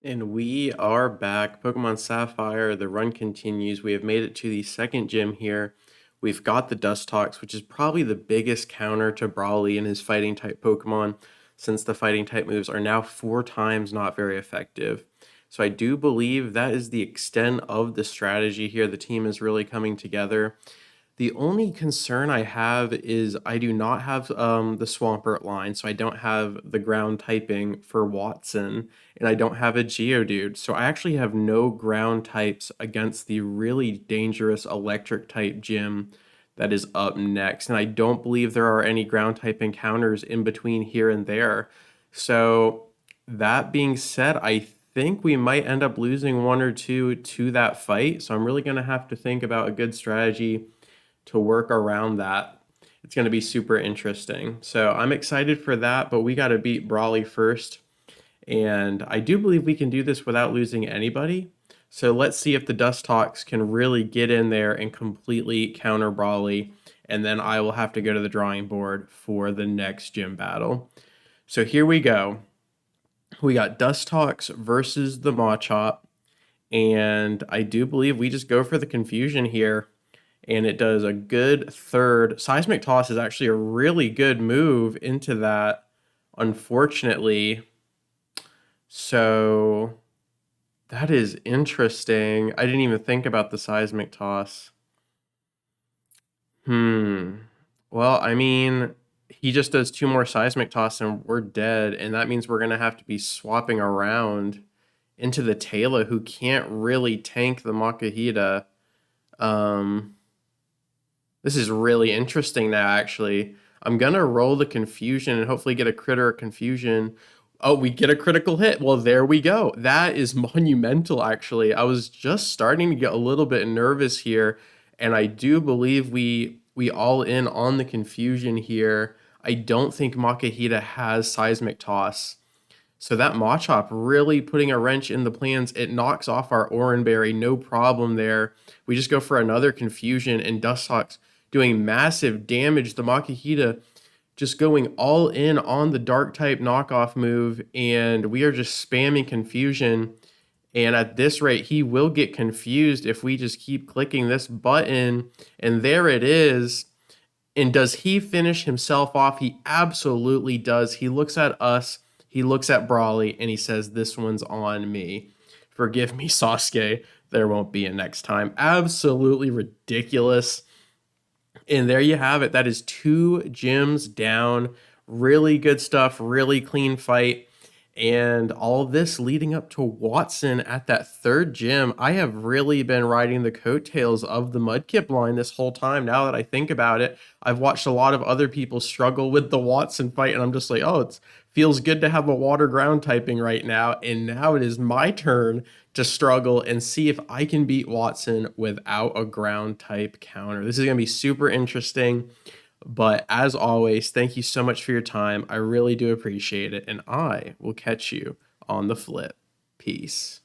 And we are back. Pokemon Sapphire, the run continues. We have made it to the second gym here. We've got the Dustox, which is probably the biggest counter to Brawly and his fighting type Pokemon, since the fighting type moves are now 4 times not very effective. So I do believe that is the extent of the strategy here. The team is really coming together. The only concern I have is I do not have the Swampert line, so I don't have the ground typing for Watson, and I don't have a Geodude. So I actually have no ground types against the really dangerous electric type gym that is up next. And I don't believe there are any ground type encounters in between here and there. So that being said, I think we might end up losing one or two to that fight. So I'm really going to have to think about a good strategy to work around that. It's going to be super interesting. So I'm excited for that, but we got to beat Brawly first. And I do believe we can do this without losing anybody. So let's see if the Dustox can really get in there and completely counter Brawly. And then I will have to go to the drawing board for the next gym battle. So here we go. We got Dustox versus the Machop. And I do believe we just go for the confusion here, and it does a good third. Seismic Toss is actually a really good move into that, unfortunately. So that is interesting. I didn't even think about the Seismic Toss. Well, I mean, he just does 2 more Seismic Toss and we're dead, and that means we're going to have to be swapping around into the Taylor, who can't really tank the Makahita. This is really interesting now, actually. I'm going to roll the confusion and hopefully get a crit or a confusion. Oh, we get a critical hit. Well, there we go. That is monumental, actually. I was just starting to get a little bit nervous here, and I do believe we all in on the confusion here. I don't think Makahita has Seismic Toss. So that Machop really putting a wrench in the plans. It knocks off our Oranberry, no problem there. We just go for another confusion, and Dustox doing massive damage. The Makahita just going all in on the dark type knockoff move, and we are just spamming confusion. And at this rate, he will get confused if we just keep clicking this button. And there it is. And does he finish himself off? He absolutely does. He looks at us, he looks at Brawly, and he says, "This one's on me. Forgive me, Sasuke. There won't be a next time." Absolutely ridiculous. And there you have it. That is 2 gyms down. Really good stuff. Really clean fight. And all this leading up to Watson at that third gym. I have really been riding the coattails of the Mudkip line this whole time. Now that I think about it, I've watched a lot of other people struggle with the Watson fight, and I'm just like, oh, it feels good to have a water ground typing right now. And now it is my turn to struggle and see if I can beat Watson without a ground type counter. This is going to be super interesting. But as always, thank you so much for your time. I really do appreciate it. And I will catch you on the flip. Peace.